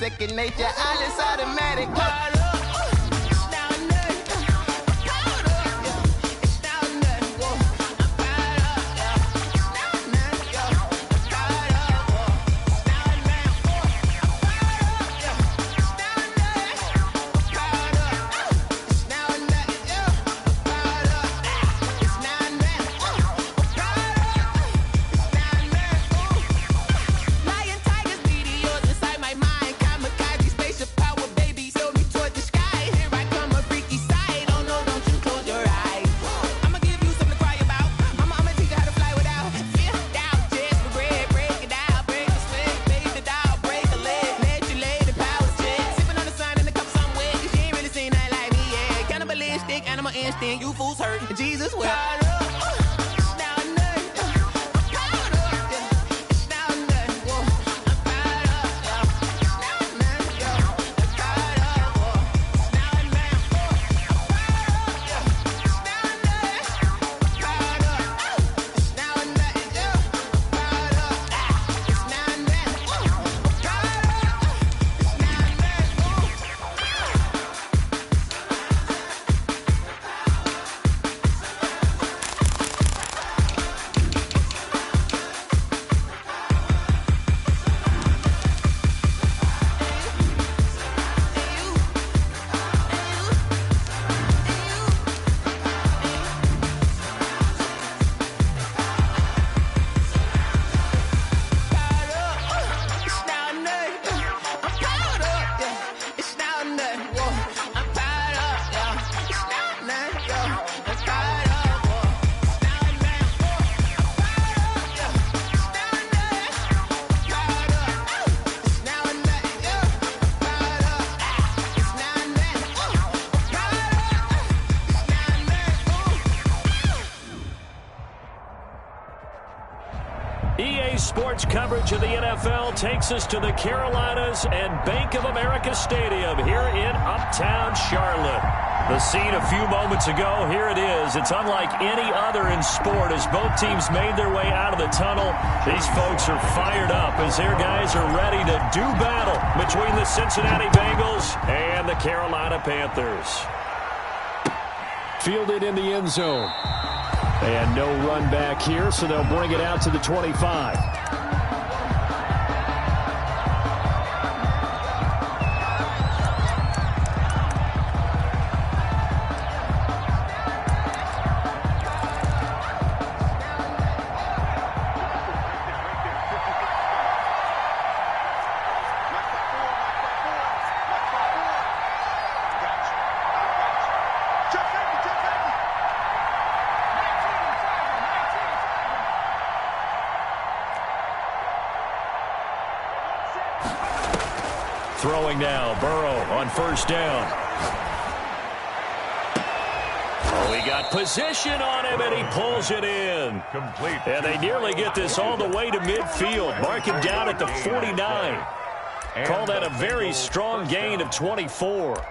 second nature. I just automatic. You fools hurt. Jesus will. Sports coverage of the NFL takes us to the Carolinas and Bank of America Stadium here in Uptown Charlotte. The scene a few moments ago, here it is. It's unlike any other in sport as both teams made their way out of the tunnel. These folks are fired up as their guys are ready to do battle between the Cincinnati Bengals and the Carolina Panthers. Fielded in the end zone. And no run back here, so they'll bring it out to the 25. Throwing now, Burrow on first down. Oh, he got position on him, and he pulls it in. Complete. And they nearly get this all the way to midfield. Mark him down at the 49. Call that a very strong gain of 24.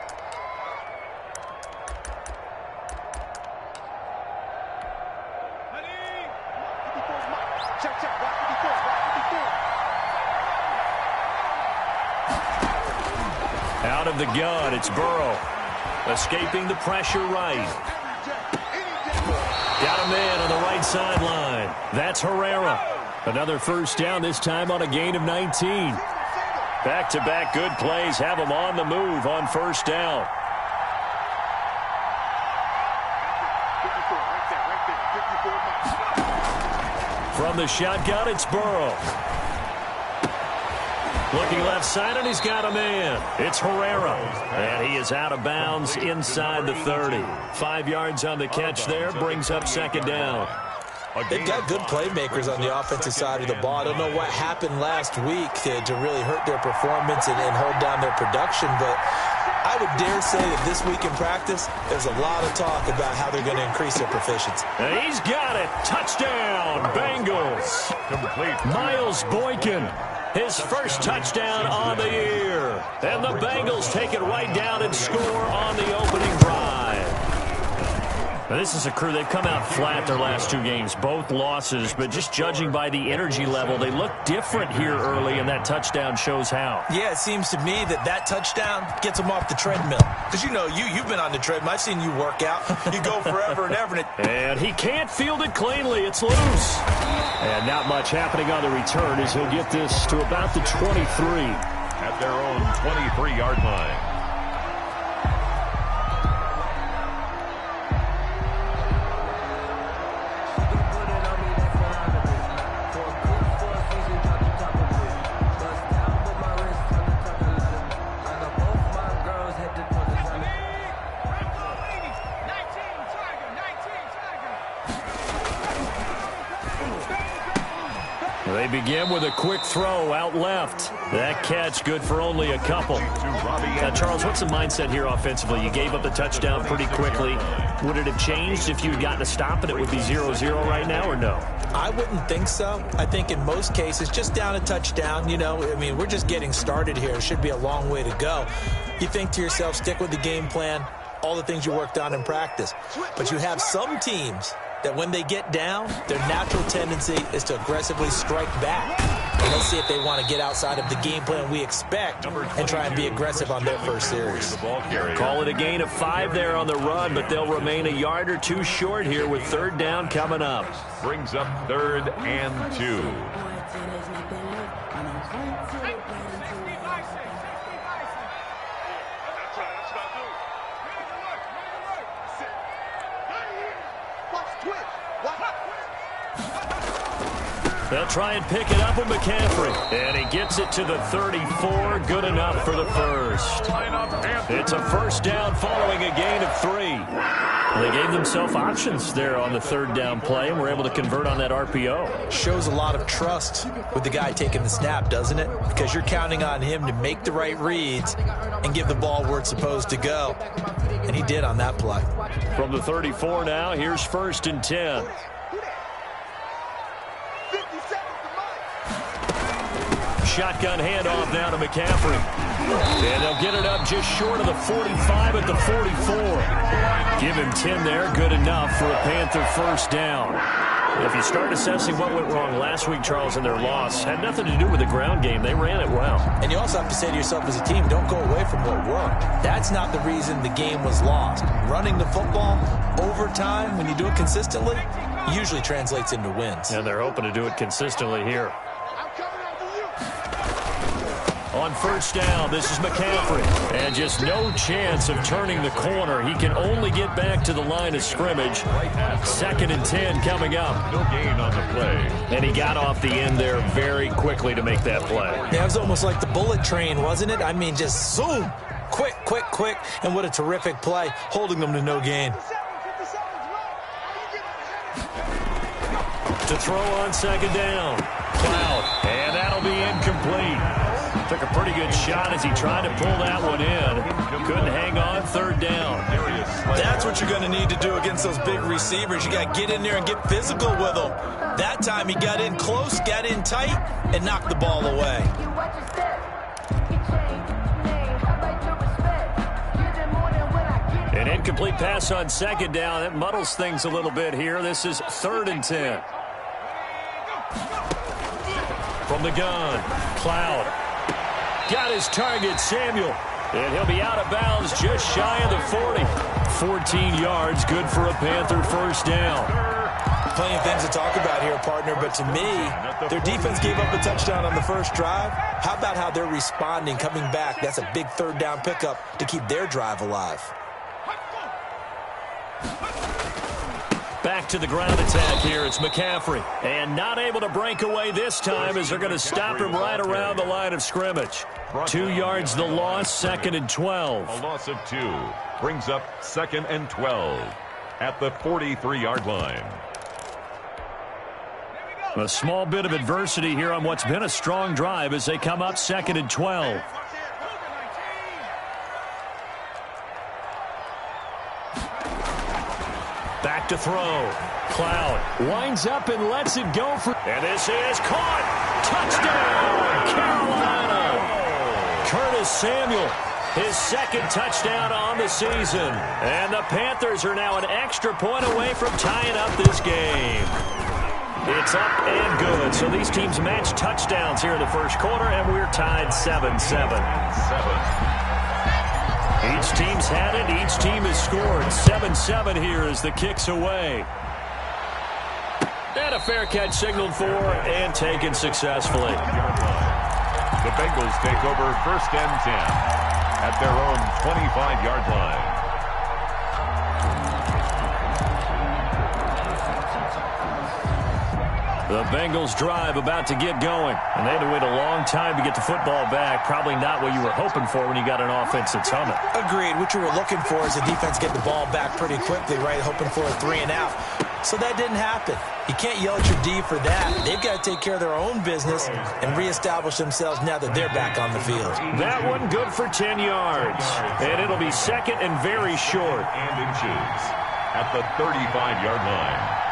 Out of the gun, it's Burrow. Escaping the pressure right. Got a man on the right sideline. That's Herrera. Another first down, this time on a gain of 19. Back-to-back good plays have him on the move on first down. From the shotgun, it's Burrow. Looking left side, and he's got a man. It's Herrera. And he is out of bounds inside the 30. 5 yards on the catch there, brings up second down. They've got good playmakers on the offensive side of the ball. I don't know what happened last week to really hurt their performance and hold down their production, but I would dare say that this week in practice, there's a lot of talk about how they're going to increase their proficiency. And he's got it. Touchdown, Bengals. Complete. Miles Boykin. His first touchdown on the year. And the Bengals take it right down and score on the opening drive. Now, this is a crew, they've come out flat their last 2 games, both losses, but just judging by the energy level, they look different here early, and that touchdown shows how. Yeah, it seems to me that touchdown gets them off the treadmill. Because you know, you've been on the treadmill. I've seen you work out. You go forever and ever. And he can't field it cleanly. It's loose. And not much happening on the return as he'll get this to about the 23. At their own 23-yard line. They begin with a quick throw out left. That catch good for only a couple. Now, Charles, what's the mindset here offensively? You gave up the touchdown pretty quickly. Would it have changed if you had gotten a stop and it would be 0-0 right now, or no? I wouldn't think so. I think in most cases, just down a touchdown, I mean, we're just getting started here. It should be a long way to go. You think to yourself, stick with the game plan, all the things you worked on in practice. But you have some teams that when they get down, their natural tendency is to aggressively strike back. And let's see if they want to get outside of the game plan we expect and try and be aggressive on their first series. Call it a gain of 5 there on the run, but they'll remain a yard or 2 short here with 3rd down coming up. Brings up 3rd and 2. They'll try and pick it up with McCaffrey. And he gets it to the 34. Good enough for the first. It's a 1st down following a gain of 3. They gave themselves options there on the 3rd down play and were able to convert on that RPO. Shows a lot of trust with the guy taking the snap, doesn't it? Because you're counting on him to make the right reads and give the ball where it's supposed to go. And he did on that play. From the 34 now, here's 1st and 10. Shotgun handoff now to McCaffrey. And they'll get it up just short of the 45 at the 44. Give him 10 there. Good enough for a Panther 1st down. If you start assessing what went wrong last week, Charles, in their loss, had nothing to do with the ground game. They ran it well. And you also have to say to yourself as a team, don't go away from what worked. That's not the reason the game was lost. Running the football over time, when you do it consistently, usually translates into wins. And they're hoping to do it consistently here. On 1st down, this is McCaffrey. And just no chance of turning the corner. He can only get back to the line of scrimmage. 2nd and 10 coming up. No gain on the play. And he got off the end there very quickly to make that play. Yeah, it was almost like the bullet train, wasn't it? I mean, just zoom. Quick, quick, quick. And what a terrific play, holding them to no gain. To throw on 2nd down. Cloud. And that'll be incomplete. Took a pretty good shot as he tried to pull that one in. Couldn't hang on. 3rd down. That's what you're going to need to do against those big receivers. You got to get in there and get physical with them. That time he got in close, got in tight, and knocked the ball away. An incomplete pass on 2nd down. That muddles things a little bit here. This is 3rd and 10. From the gun, Cloud. Got his target, Samuel. And he'll be out of bounds just shy of the 40. 14 yards, good for a Panther 1st down. Plenty of things to talk about here, partner, but to me, their defense gave up a touchdown on the first drive. How about how they're responding, coming back? That's a big 3rd down pickup to keep their drive alive. Back to the ground attack here. It's McCaffrey. And not able to break away this time as they're going to stop him right around the line of scrimmage. 2 yards the loss, 2nd and 12. A loss of 2 brings up 2nd and 12 at the 43-yard line. A small bit of adversity here on what's been a strong drive as they come up 2nd and 12. Back to throw. Cloud winds up and lets it go for... And this is caught. Touchdown, Carolina. Curtis Samuel His second touchdown on the season. And the Panthers are now an extra point away from tying up this game. It's up and good. So these teams match touchdowns here in the first quarter, and we're tied 7-7. Each team's had it. Each team has scored. 7-7 here as the kick's away. And a fair catch signaled for and taken successfully. The Bengals take over 1st and 10 at their own 25-yard line. The Bengals drive about to get going. And they had to wait a long time to get the football back. Probably not what you were hoping for when you got an offense that's humming. Agreed. What you were looking for is the defense get the ball back pretty quickly, right? Hoping for a 3 and out. So that didn't happen. You can't yell at your D for that. They've got to take care of their own business and reestablish themselves now that they're back on the field. That one good for 10 yards. And it'll be second and very short. And inches at the 35-yard line.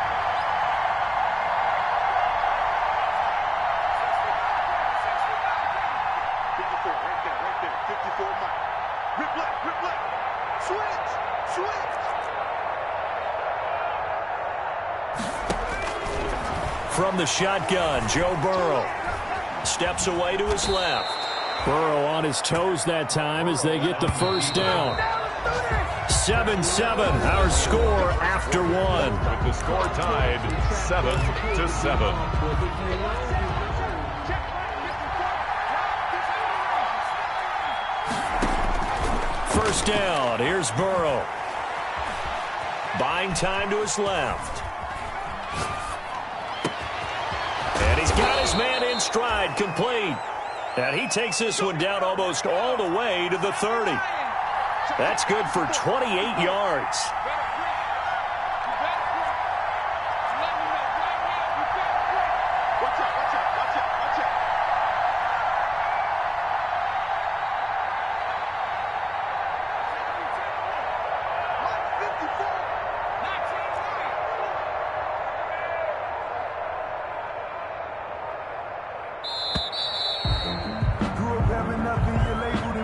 From the shotgun, Joe Burrow steps away to his left. Burrow on his toes that time as they get the first down. 7-7, our score after one. With the score tied 7-7. First down, here's Burrow. Buying time to his left. And he's got his man in stride, complete. And he takes this one down almost all the way to the 30. That's good for 28 yards.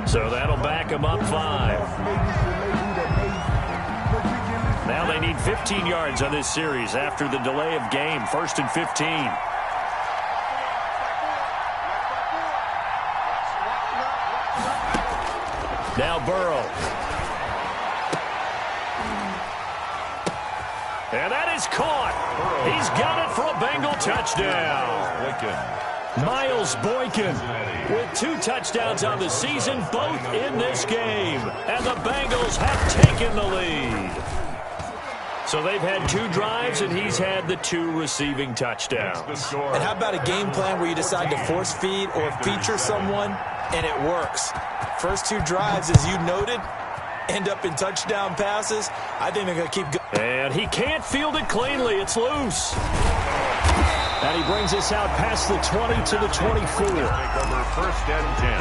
So that'll back them up 5. Now they need 15 yards on this series after the delay of game. 1st and 15. Now Burrow. And that is caught. He's got it for a Bengal touchdown. Miles Boykin with 2 touchdowns on the season, both in this game. And the Bengals have taken the lead. So they've had 2 drives, and he's had the 2 receiving touchdowns. And how about a game plan where you decide to force feed or feature someone, and it works? First 2 drives, as you noted, end up in touchdown passes. I think they're going to keep going. And he can't field it cleanly. It's loose. And he brings us out past the 20 to the 24. Take over 1st and 10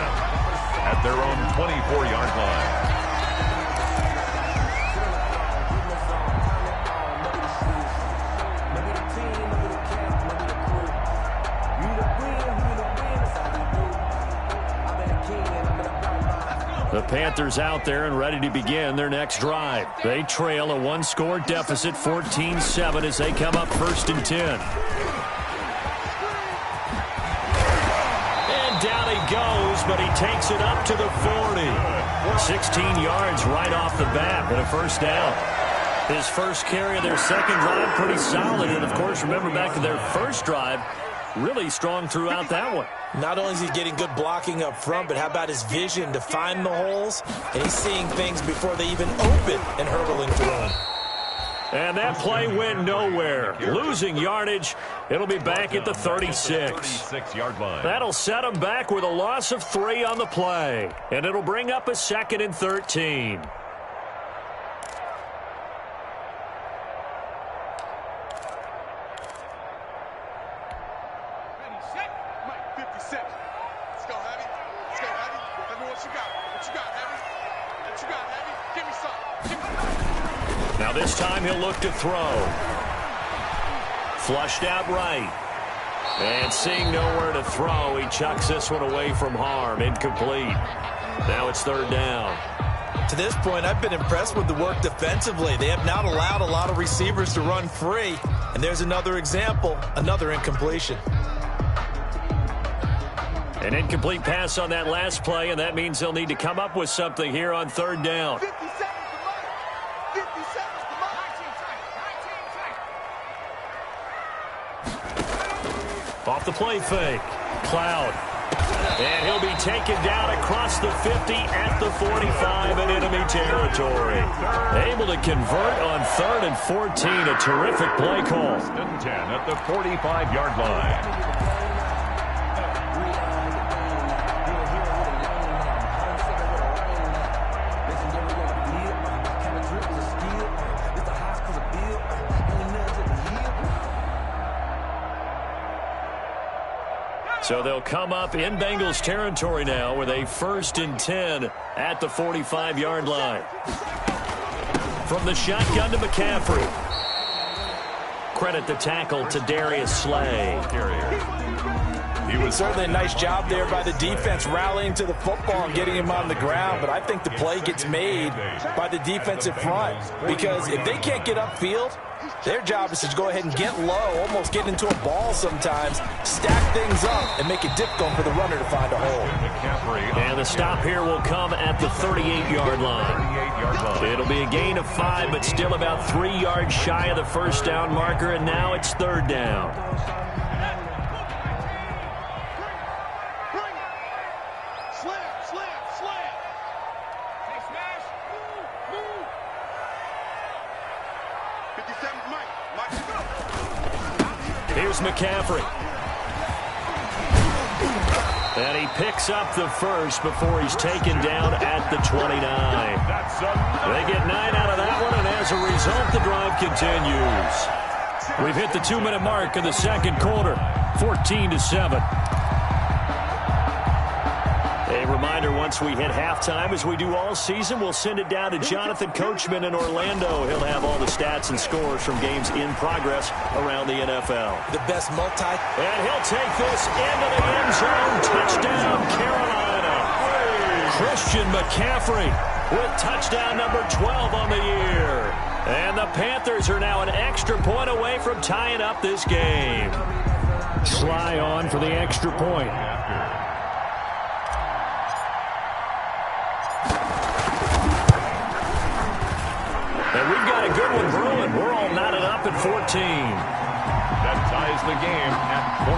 at their own 24-yard line. The Panthers out there and ready to begin their next drive. They trail a 1-score deficit, 14-7, as they come up 1st and 10. Down he goes, but he takes it up to the 40. 16 yards right off the bat, and a first down. His first carry of their second drive, pretty solid. And, of course, remember back to their first drive, really strong throughout that one. Not only is he getting good blocking up front, but how about his vision to find the holes? And he's seeing things before they even open and hurdling through them. And that play went nowhere. Losing yardage. It'll be back at the 36. 36-yard line. That'll set him back with a loss of 3 on the play. And it'll bring up a 2nd and 13. Now this time he'll look to throw. Flushed out right. And seeing nowhere to throw, he chucks this one away from harm. Incomplete. Now it's third down. To this point, I've been impressed with the work defensively. They have not allowed a lot of receivers to run free. And there's another example, another incompletion. An incomplete pass on that last play, and that means they'll need to come up with something here on third down. 50 seconds to mark. 50 seconds to mark. Off the play fake. Cloud. And he'll be taken down across the 50 at the 45 in enemy territory. Able to convert on 3rd and 14. A terrific play call. 10 at the 45-yard line. So they'll come up in Bengals territory now with a 1st and 10 at the 45-yard line. From the shotgun to McCaffrey. Credit the tackle to Darius Slay. It was certainly a nice job there by the defense rallying to the football and getting him on the ground, but I think the play gets made by the defensive front because if they can't get upfield, their job is to go ahead and get low, almost get into a ball sometimes, stack things up, and make it difficult for the runner to find a hole. And the stop here will come at the 38-yard line. It'll be a gain of 5, but still about 3 yards shy of the first down marker, and now it's third down. Here's McCaffrey. And he picks up the first before he's taken down at the 29. They get 9 out of that one, and as a result, the drive continues. We've hit the 2-minute mark of the second quarter, 14-7. A reminder, once we hit halftime, as we do all season, we'll send it down to Jonathan Coachman in Orlando. He'll have all the stats and scores from games in progress around the NFL. The best multi. And he'll take this into the end zone. Touchdown, Carolina. Christian McCaffrey with touchdown number 12 on the year. And the Panthers are now an extra point away from tying up this game. Sly on for the extra point. And we've got a good one brewing. We're all knotted up at 14. That ties the game at 14.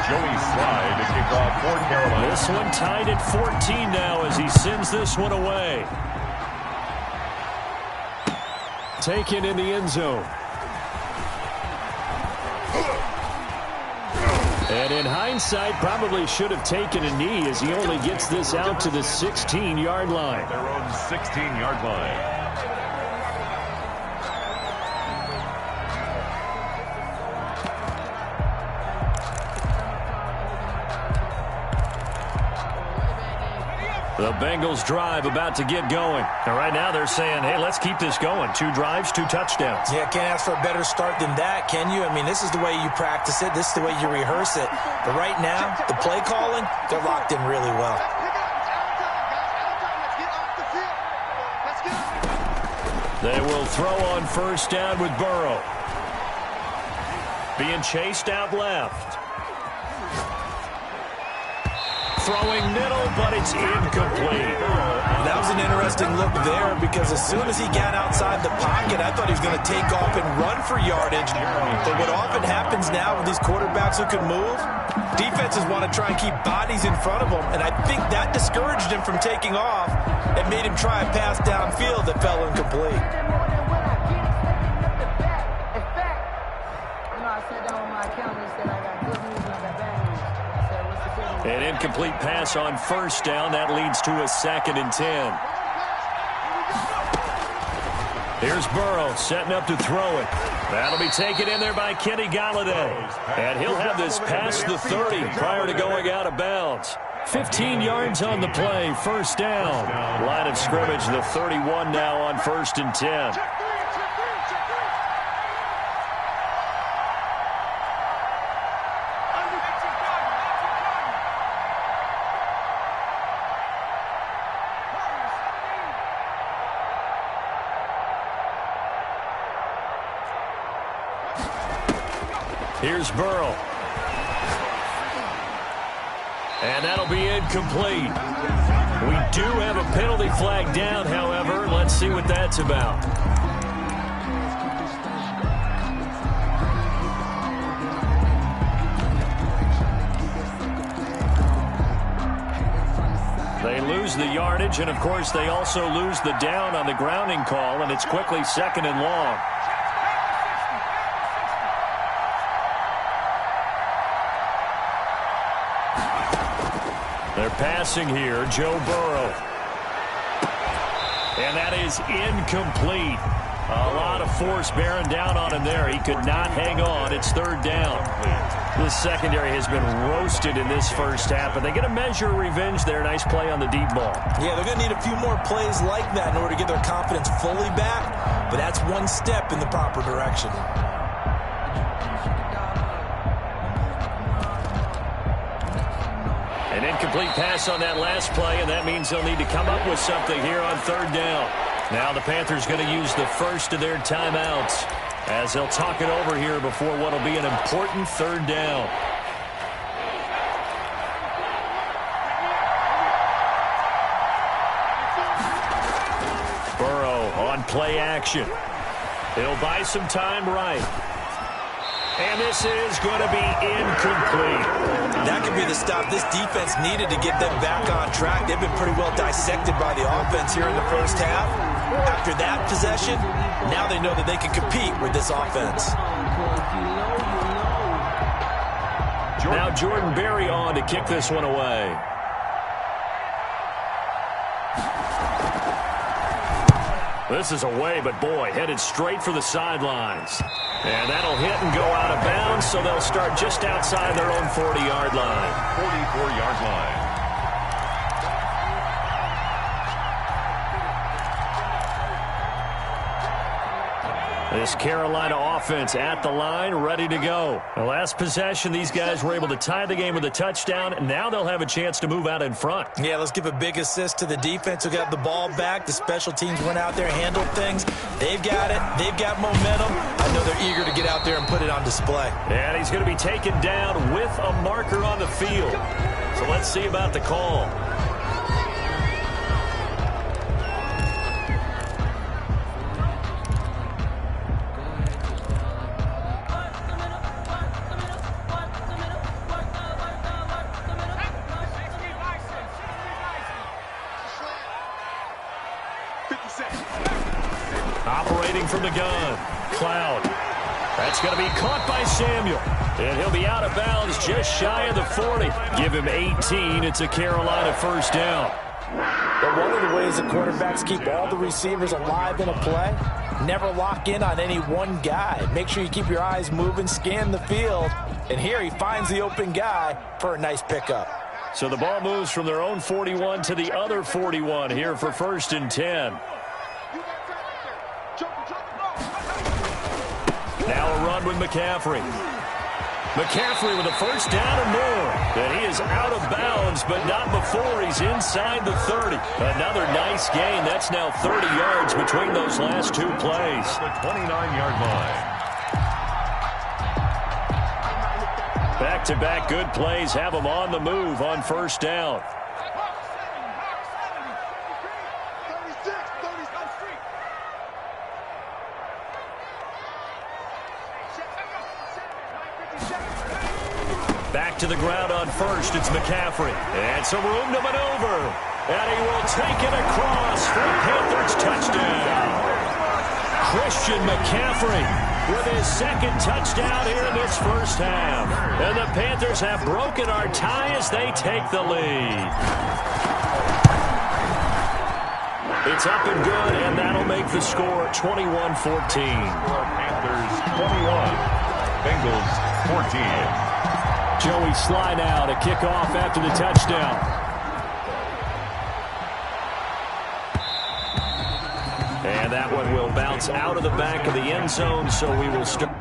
Joey Sly to kick off for Carolina. This one tied at 14 now as he sends this one away. Taken in the end zone. And in hindsight, probably should have taken a knee as he only gets this out to the 16-yard line. Their own 16-yard line. The Bengals drive about to get going. And right now they're saying, hey, let's keep this going. 2 drives, 2 touchdowns. Yeah, can't ask for a better start than that, can you? I mean, this is the way you practice it. This is the way you rehearse it. But right now, the play calling, they're locked in really well. They will throw on first down with Burrow. Being chased out left. Throwing middle, but it's incomplete. That was an interesting look there because as soon as he got outside the pocket, I thought he was going to take off and run for yardage. But what often happens now with these quarterbacks who can move, defenses want to try and keep bodies in front of them, and I think that discouraged him from taking off and made him try a pass downfield that fell incomplete. An incomplete pass on first down. That leads to a 2nd and 10. Here's Burrow setting up to throw it. That'll be taken in there by Kenny Golladay. And he'll have this past the 30 prior to going out of bounds. 15 yards on the play, first down. Line of scrimmage, the 31 now on 1st and 10. Here's Burrow. And that'll be incomplete. We do have a penalty flag down, however. Let's see what that's about. They lose the yardage, and, of course, they also lose the down on the grounding call, and it's quickly 2nd and long. They're passing here, Joe Burrow. And that is incomplete. A lot of force bearing down on him there. He could not hang on. It's 3rd down. This secondary has been roasted in this first half, but they get a measure of revenge there. Nice play on the deep ball. Yeah, they're going to need a few more plays like that in order to get their confidence fully back, but that's one step in the proper direction. An incomplete pass on that last play, and that means they'll need to come up with something here on 3rd down. Now the Panthers going to use the first of their timeouts as they'll talk it over here before what will be an important 3rd down. Burrow on play action. He'll buy some time right. And this is going to be incomplete. That could be the stop this defense needed to get them back on track. They've been pretty well dissected by the offense here in the first half. After that possession, now they know that they can compete with this offense. Now Jordan Berry on to kick this one away. This is away, but boy, headed straight for the sidelines. And that'll hit and go out of bounds, so they'll start just outside their own 40-yard line. 44-yard line. This Carolina offense at the line, ready to go. The last possession, these guys were able to tie the game with a touchdown, and now they'll have a chance to move out in front. Yeah, let's give a big assist to the defense who got the ball back. The special teams went out there and handled things. They've got it. They've got momentum. I know they're eager to get out there and put it on display. And he's going to be taken down with a marker on the field. So let's see about the call. Operating from the gun, Cloud. That's going to be caught by Samuel. And he'll be out of bounds just shy of the 40. Give him 18. It's a Carolina first down. But one of the ways that quarterbacks keep all the receivers alive in a play, never lock in on any one guy. Make sure you keep your eyes moving, scan the field. And here he finds the open guy for a nice pickup. So the ball moves from their own 41 to the other 41 here for 1st and 10. Now a run with McCaffrey. McCaffrey with a first down and more. And he is out of bounds, but not before he's inside the 30. Another nice gain. That's now 30 yards between those last two plays. The 29-yard line. Back-to-back good plays have them on the move on first down. Back to the ground on first. It's McCaffrey. And some room to maneuver. And he will take it across for a Panthers touchdown. Christian McCaffrey with his 2nd touchdown here in this first half. And the Panthers have broken our tie as they take the lead. It's up and good, and that'll make the score 21-14. Panthers 21, Bengals 14. Joey Sly now to kick off after the touchdown. And that one will bounce out of the back of the end zone, so we will start.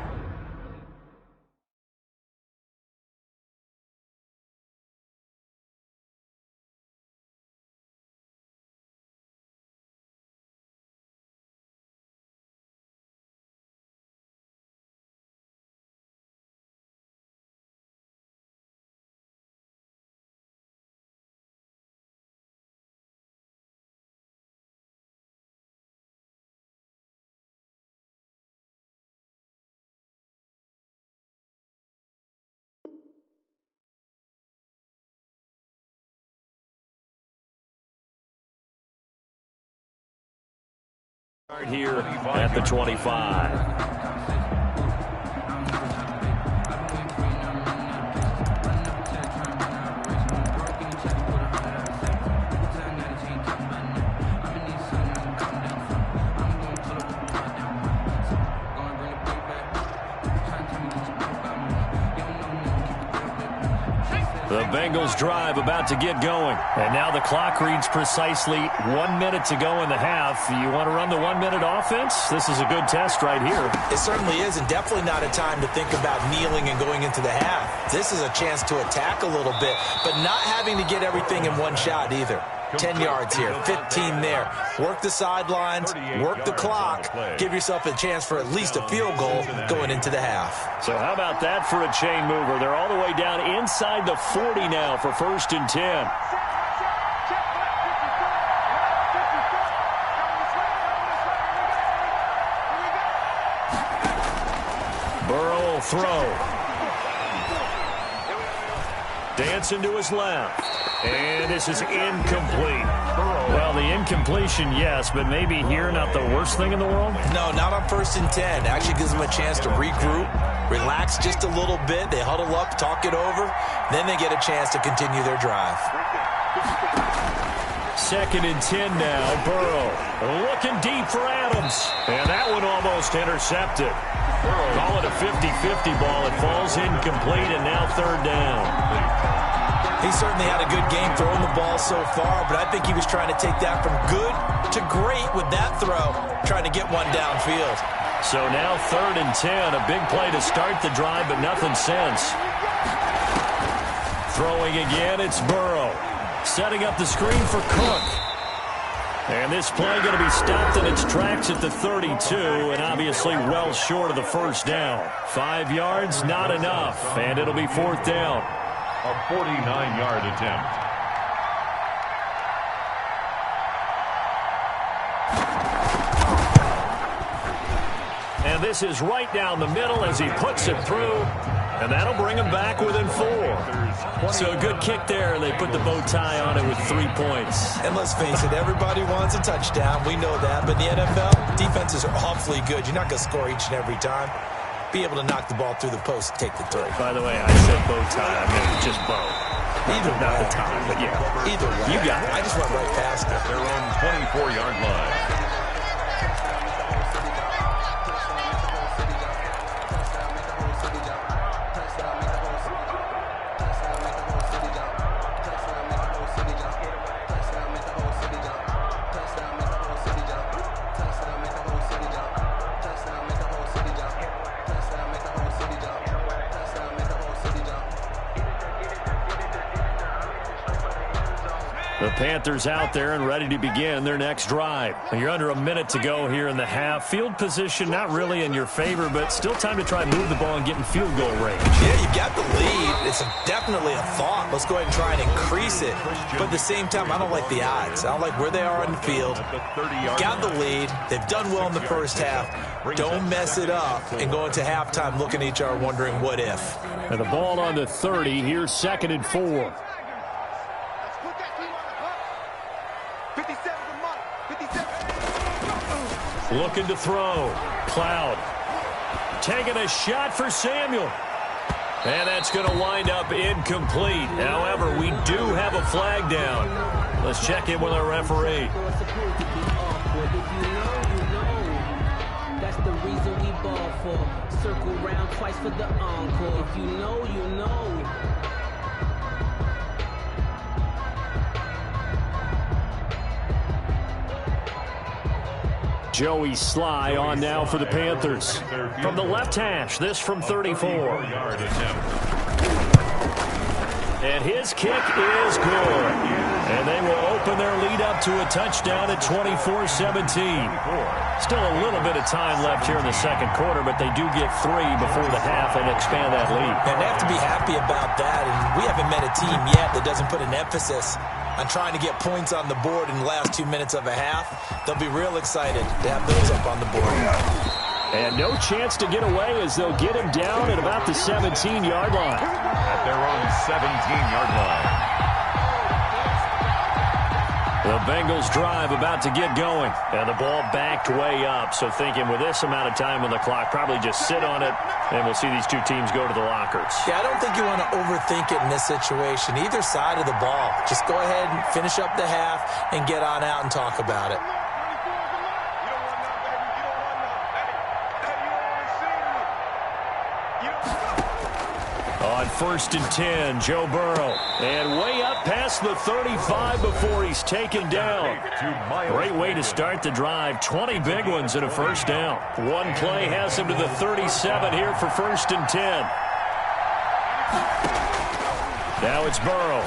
Here at the 25. The Bengals drive about to get going. And now the clock reads precisely 1 minute to go in the half. You want to run the 1 minute offense? This is a good test right here. It certainly is, and definitely not a time to think about kneeling and going into the half. This is a chance to attack a little bit, but not having to get everything in one shot either. 10 yards here, 15 there. Work the sidelines, work the clock. Give yourself a chance for at least a field goal going into the half. So how about that for a chain mover? They're all the way down inside the 40 now for 1st and 10. Burrow will throw. Dancing to his left. And this is incomplete. Well, the incompletion, yes, but maybe here not the worst thing in the world? No, not on 1st and 10. Actually gives them a chance to regroup, relax just a little bit. They huddle up, talk it over. Then they get a chance to continue their drive. 2nd and 10 now. Burrow looking deep for Adams. And that one almost intercepted. Call it a 50-50 ball. It falls incomplete, and now 3rd down. He certainly had a good game throwing the ball so far, but I think he was trying to take that from good to great with that throw, trying to get one downfield. So now 3rd and 10, a big play to start the drive, but nothing since. Throwing again, it's Burrow. Setting up the screen for Cook. And this play going to be stopped in its tracks at the 32, and obviously well short of the 1st down. 5 yards, not enough, and it'll be 4th down. A 49-yard attempt. And this is right down the middle as he puts it through. And that'll bring him back within 4. So a good kick there. They put the bow tie on it with 3 points. And let's face it, everybody wants a touchdown. We know that. But in the NFL, defenses are awfully good. You're not going to score each and every time. Be able to knock the ball through the post and take the 3. By the way, I said bow tie. I meant just bow. Either not way. the tie, but yeah. Either way. You got it. I just went right past it. Their own 24-yard line. The Panthers out there and ready to begin their next drive. You're under a minute to go here in the half. Field position not really in your favor, but still time to try and move the ball and get in field goal range. Yeah, you've got the lead. It's definitely a thought. Let's go ahead and try and increase it. But at the same time, I don't like the odds. I don't like where they are on the field. Got the lead. They've done well in the 1st half. Don't mess it up and go into halftime looking at each other wondering what if. And the ball on the 30. Here's 2nd and 4. Looking to throw. Cloud. Taking a shot for Samuel. And that's going to wind up incomplete. However, we do have a flag down. Let's check in with our referee. That's the reason we ball for. Circle round twice for the encore. If you know, you know. Joey Sly on now for the Panthers. From the left hash, this from 34. And his kick is good. And they will open their lead up to a touchdown at 24-17. Still a little bit of time left here in the 2nd quarter, but they do get 3 before the half and expand that lead. And they have to be happy about that. And we haven't met a team yet that doesn't put an emphasis on trying to get points on the board in the last 2 minutes of a half. They'll be real excited to have those up on the board. And no chance to get away as they'll get him down at about the 17-yard line. At their own 17-yard line. The Bengals drive about to get going. And the ball backed way up. So thinking with this amount of time on the clock, probably just sit on it, and we'll see these two teams go to the lockers. Yeah, I don't think you want to overthink it in this situation. Either side of the ball. Just go ahead and finish up the half and get on out and talk about it. On 1st and 10, Joe Burrow. And way up past the 35 before he's taken down. Great way to start the drive. 20 big ones and a first down. One play has him to the 37 here for 1st and 10. Now it's Burrow.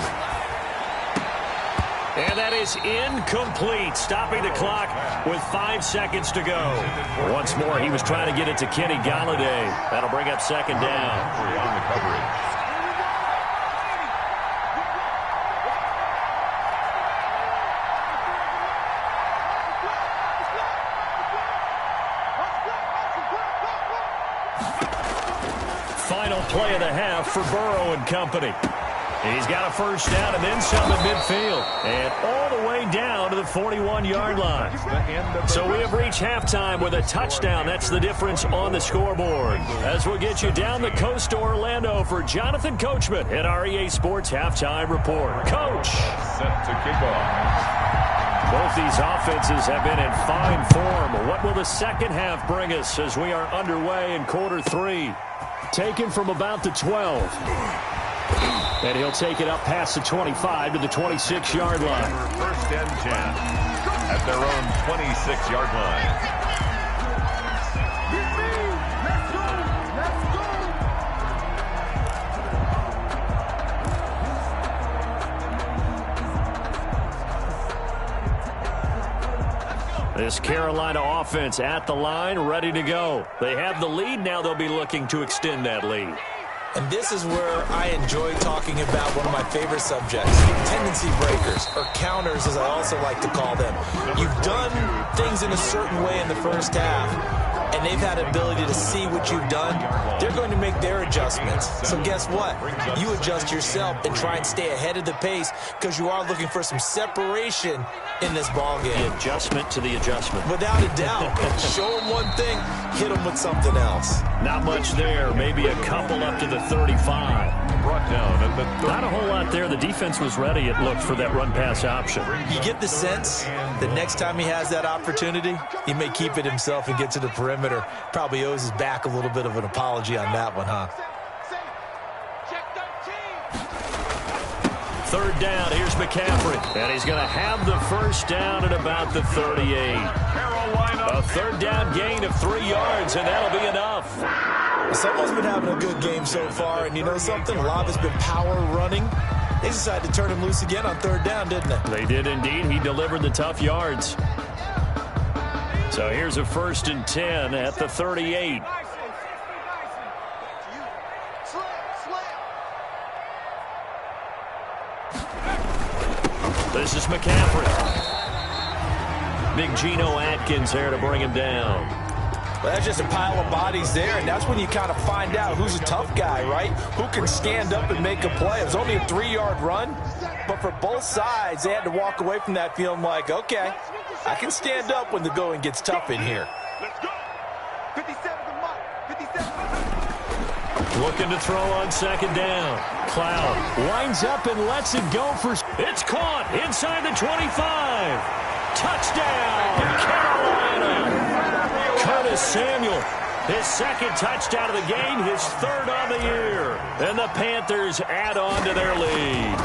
And that is incomplete, stopping the clock with 5 seconds to go. Once more, he was trying to get it to Kenny Golladay. That'll bring up 2nd down. On the coverage. Final play of the half for Burrow and company. He's got a first down and then some at midfield. And all the way down to the 41-yard line. So we have reached halftime with a touchdown. That's the difference on the scoreboard. As we'll get you down the coast to Orlando for Jonathan Coachman at our EA Sports Halftime Report. Coach. Set to kick off. Both these offenses have been in fine form. What will the second half bring us as we are underway in quarter 3? Taken from about the 12. And he'll take it up past the 25 to the 26-yard line. 1st and 10 at their own 26-yard line. This Carolina offense at the line, ready to go. They have the lead. Now they'll be looking to extend that lead. And this is where I enjoy talking about one of my favorite subjects, tendency breakers, or counters as I also like to call them. You've done things in a certain way in the first half, and they've had ability to see what you've done. They're going to make their adjustments. So guess what? You adjust yourself and try and stay ahead of the pace because you are looking for some separation in this ball game. The adjustment to the adjustment. Without a doubt. Show them one thing, hit them with something else. Not much there. Maybe a couple up to the 35. Brought down at the 30. Not a whole lot there. The defense was ready, it looked, for that run-pass option. You get the sense that next time he has that opportunity, he may keep it himself and get to the perimeter. Probably owes his back a little bit of an apology on that one, huh? 3rd down, here's McCaffrey. And he's going to have the first down at about the 38. A 3rd down gain of 3 yards, and that'll be enough. Someone's been having a good game so far, and you know something? A lot has been power running. They decided to turn him loose again on 3rd down, didn't they? They did indeed. He delivered the tough yards. So here's a 1st and 10 at the 38. This is McCaffrey. Big Geno Atkins there to bring him down. Well, that's just a pile of bodies there, and that's when you kind of find out who's a tough guy, right? Who can stand up and make a play. It was only a 3-yard run, but for both sides, they had to walk away from that feeling like, okay, I can stand up when the going gets tough in here. Let's go. 57 to Mike. 57. Looking to throw on 2nd down. Cloud winds up and lets it go for... It's caught inside the 25. Touchdown, Carolina. Curtis Samuel, his 2nd touchdown of the game, his 3rd on the year. And the Panthers add on to their lead.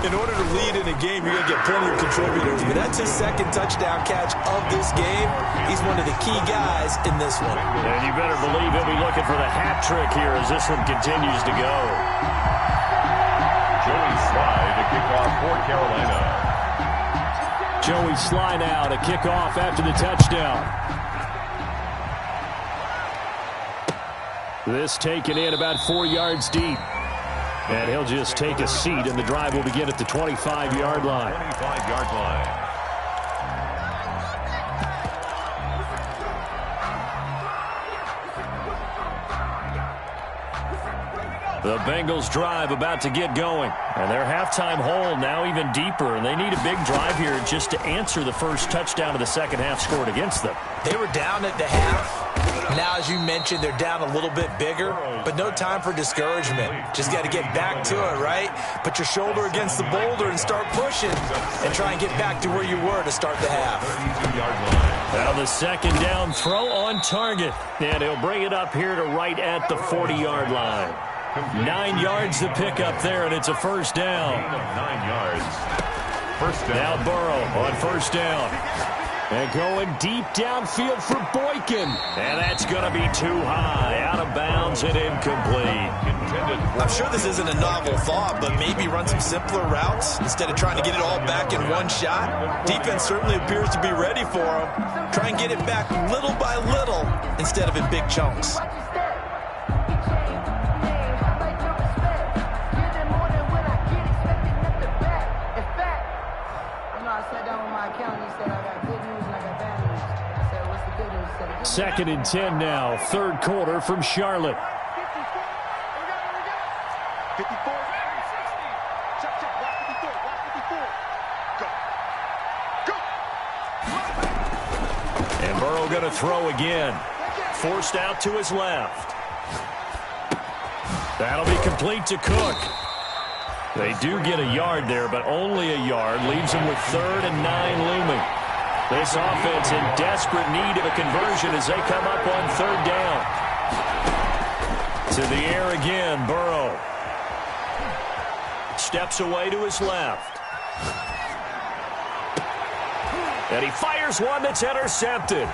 In order to lead in a game, you're going to get plenty of contributors, but that's his 2nd touchdown catch of this game. He's one of the key guys in this one. And you better believe he'll be looking for the hat trick here as this one continues to go. Joey Slye to kick off for Carolina. Joey Slye now to kick off after the touchdown. This taken in about 4 yards deep. And he'll just take a seat, and the drive will begin at the 25-yard line. 25-yard line. The Bengals drive about to get going. And their halftime hole now even deeper. And they need a big drive here just to answer the first touchdown of the second half scored against them. They were down at the half. Now, as you mentioned, they're down a little bit bigger, but no time for discouragement. Just got to get back to it, right? Put your shoulder against the boulder and start pushing and try and get back to where you were to start the half. Now the second down throw on target. And he'll bring it up here to right at the 40-yard line. 9 yards to pick up there, and it's a first down. 9 yards. First down. Now Burrow on first down. And going deep downfield for Boykin. And that's going to be too high. Out of bounds and incomplete. I'm sure this isn't a novel thought, but maybe run some simpler routes instead of trying to get it all back in one shot. Defense certainly appears to be ready for him. Try and get it back little by little instead of in big chunks. Second and 10 now, third quarter from Charlotte. 54. Check, check. Watch 54. Watch 54. Go. Go. And Burrow going to throw again. Forced out to his left. That'll be complete to Cook. They do get a yard there, but only a yard. Leaves them with 3rd and 9 looming. This offense in desperate need of a conversion as they come up on 3rd down. To the air again, Burrow. Steps away to his left. And he fires one that's intercepted.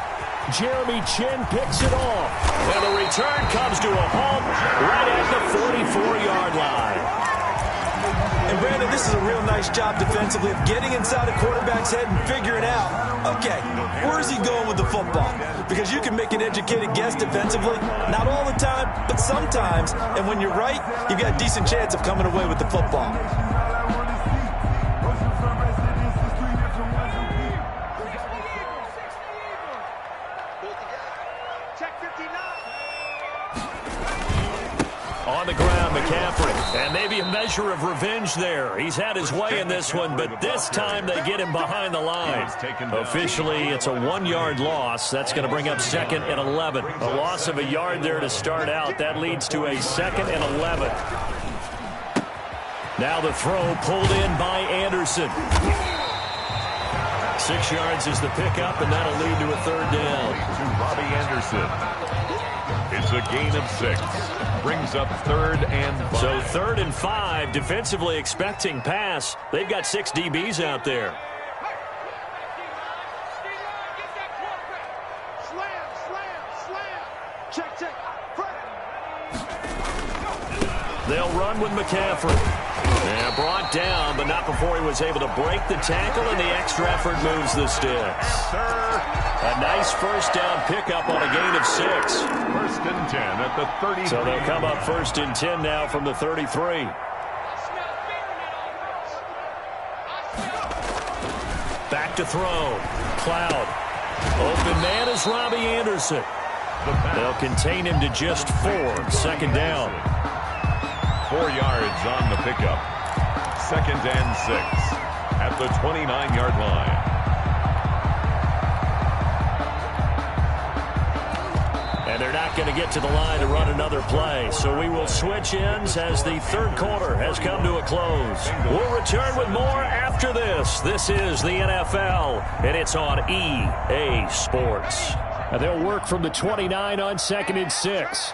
Jeremy Chin picks it off. And the return comes to a halt right at the 44-yard line. And Brandon, this is a real nice job defensively of getting inside a quarterback's head and figuring out, okay, where is he going with the football? Because you can make an educated guess defensively, not all the time, but sometimes. And when you're right, you've got a decent chance of coming away with the football. On the ground, McCaffrey. And maybe a measure of revenge there. He's had his way in this one, but this time they get him behind the line. Officially, it's a 1-yard loss. That's going to bring up 2nd and 11. A loss of a yard there to start out. That leads to a 2nd and 11. Now the throw pulled in by Anderson. 6 yards is the pickup, and that'll lead to a 3rd down. To Robbie Anderson. It's a gain of 6. Brings up 3rd and 5. So 3rd and 5, defensively expecting pass. They've got 6 DBs out there. Check, check. They'll run with McCaffrey. And brought down, but not before he was able to break the tackle, and the extra effort moves the sticks. A nice first down pickup on a gain of 6. 1st and 10 at the 33. So they'll come up 1st and 10 now from the 33. Back to throw. Cloud. Open man is Robbie Anderson. They'll contain him to just 4. 2nd down. 4 yards on the pickup. 2nd and 6 at the 29-yard line. And they're not going to get to the line to run another play. So we will switch ends as the 3rd quarter has come to a close. We'll return with more after this. This is the NFL, and it's on EA Sports. And they'll work from the 29 on 2nd and 6.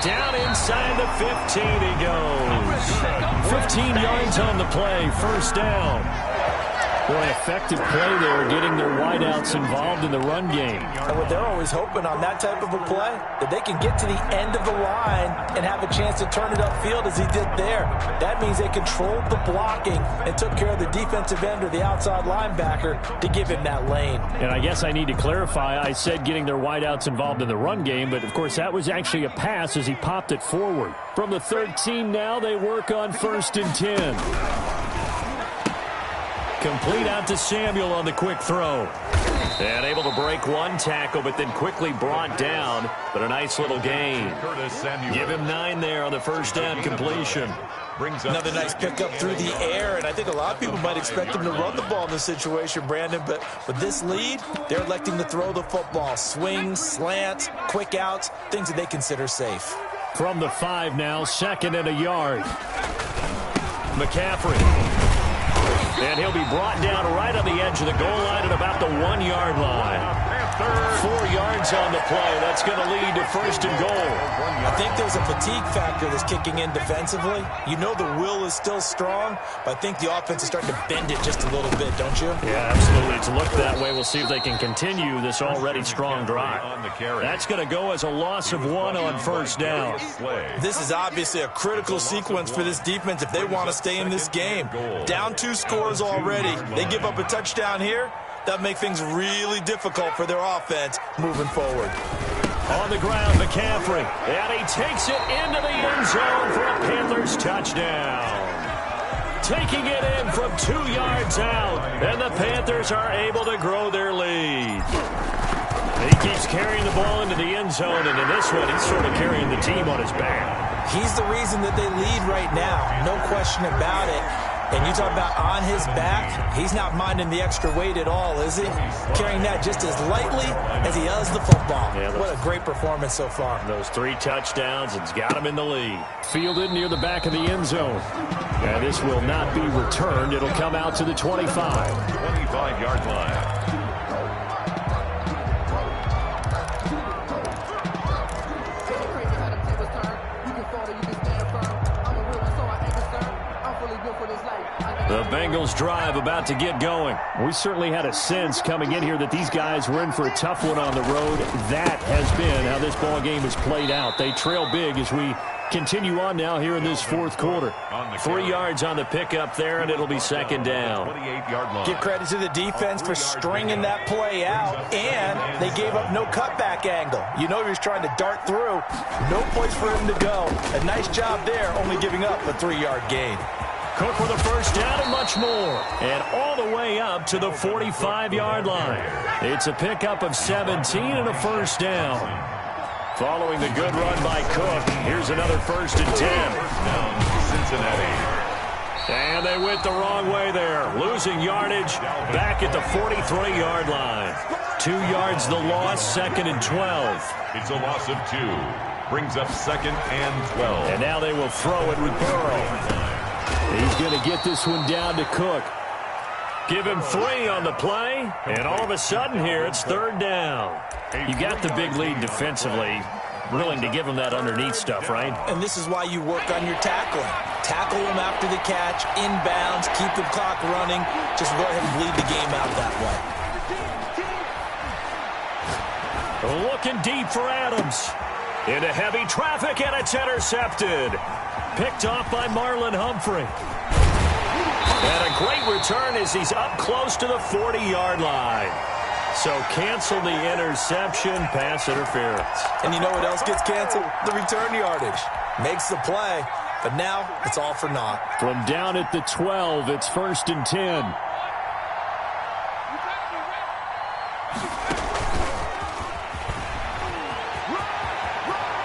Down inside the 15 he goes. 15 yards on the play, 1st down. Boy, effective play there, getting their wideouts involved in the run game. And what they're always hoping on that type of a play, that they can get to the end of the line and have a chance to turn it upfield as he did there. That means they controlled the blocking and took care of the defensive end or the outside linebacker to give him that lane. And I guess I need to clarify, I said getting their wideouts involved in the run game, but of course that was actually a pass as he popped it forward. From the 13 now, they work on 1st and 10. Complete out to Samuel on the quick throw. And able to break one tackle, but then quickly brought down. But a nice little gain. Give him 9 there on the first down completion. Another nice pickup through the air, and I think a lot of people might expect him to run the ball in this situation, Brandon, but with this lead, they're electing to throw the football. Swings, slants, quick outs, things that they consider safe. From the 5 now, 2nd and a yard. McCaffrey. And he'll be brought down right on the edge of the goal line at about the 1-yard line. 4 yards on the play. That's going to lead to 1st and goal. I think there's a fatigue factor that's kicking in defensively. You know the will is still strong, but I think the offense is starting to bend it just a little bit, don't you? Yeah, absolutely. It's looked that way. We'll see if they can continue this already strong drive. That's going to go as a loss of 1 on 1st down. This is obviously a critical sequence for this defense if they want to stay in this game. Down 2 scores already. They give up a touchdown here. That'll make things really difficult for their offense moving forward. On the ground, McCaffrey. And he takes it into the end zone for a Panthers touchdown. Taking it in from 2 yards out. And the Panthers are able to grow their lead. He keeps carrying the ball into the end zone, and in this one, he's sort of carrying the team on his back. He's the reason that they lead right now. No question about it. And you talk about on his back, he's not minding the extra weight at all, is he? Carrying that just as lightly as he does the football. Yeah, what a great performance so far. Those 3 touchdowns, it's got him in the lead. Fielded near the back of the end zone. And this will not be returned. It'll come out to the 25. 25-yard line. The Bengals drive about to get going. We certainly had a sense coming in here that these guys were in for a tough one on the road. That has been how this ball game has played out. They trail big as we continue on now here in this 4th quarter. 3 yards on the pickup there, and it'll be 2nd down. Give credit to the defense for stringing that play out, and they gave up no cutback angle. You know he was trying to dart through. No place for him to go. A nice job there, only giving up a 3-yard gain. Cook with a first down and much more. And all the way up to the 45-yard line. It's a pickup of 17 and a first down. Following the good run by Cook, here's another 1st and 10. Down Cincinnati. And they went the wrong way there. Losing yardage back at the 43-yard line. 2 yards the loss, 2nd and 12. It's a loss of 2. Brings up 2nd and 12. And now they will throw it with Burrow. He's going to get this one down to Cook. Give him 3 on the play, and all of a sudden here it's 3rd down. You got the big lead defensively. Willing to give him that underneath stuff, right? And this is why you work on your tackling. Tackle him after the catch, inbounds, keep the clock running. Just go ahead and bleed the game out that way. Looking deep for Adams. Into heavy traffic, and it's intercepted. Picked off by Marlon Humphrey. And a great return as he's up close to the 40-yard line. So cancel the interception, pass interference. And you know what else gets canceled? The return yardage. Makes the play, but now it's all for naught. From down at the 12, it's 1st and 10.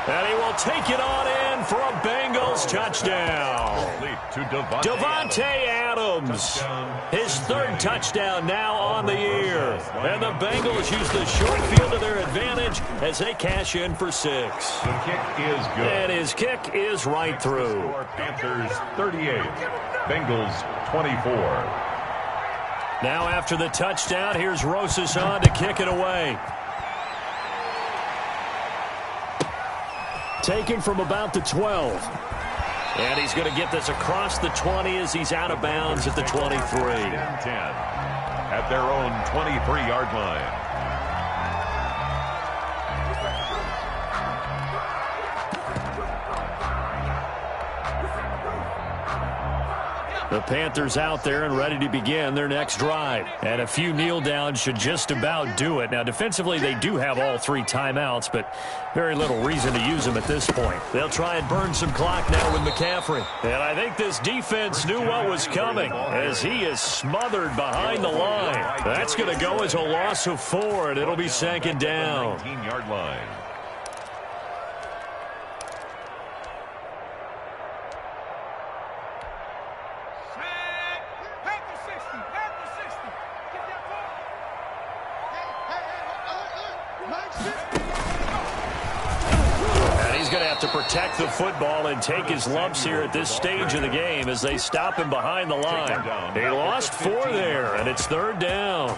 And he will take it on in for a Bengals touchdown. Davante Adams, his 3rd touchdown now on the year. And the Bengals use the short field to their advantage as they cash in for 6. The kick is good. And his kick is right through. Panthers 38, Bengals 24. Now after the touchdown, here's Rosas on to kick it away. Taken from about the 12. And he's going to get this across the 20 as he's out of bounds at the 23. 10 at their own 23-yard line. The Panthers out there and ready to begin their next drive. And a few kneel downs should just about do it. Now, defensively, they do have all 3 timeouts, but very little reason to use them at this point. They'll try and burn some clock now with McCaffrey. And I think this defense knew what was coming as he is smothered behind the line. That's going to go as a loss of 4, and it'll be second down. 19-yard line. To protect the football and take his lumps here at this stage of the game as they stop him behind the line. They lost 4 there, and it's third down.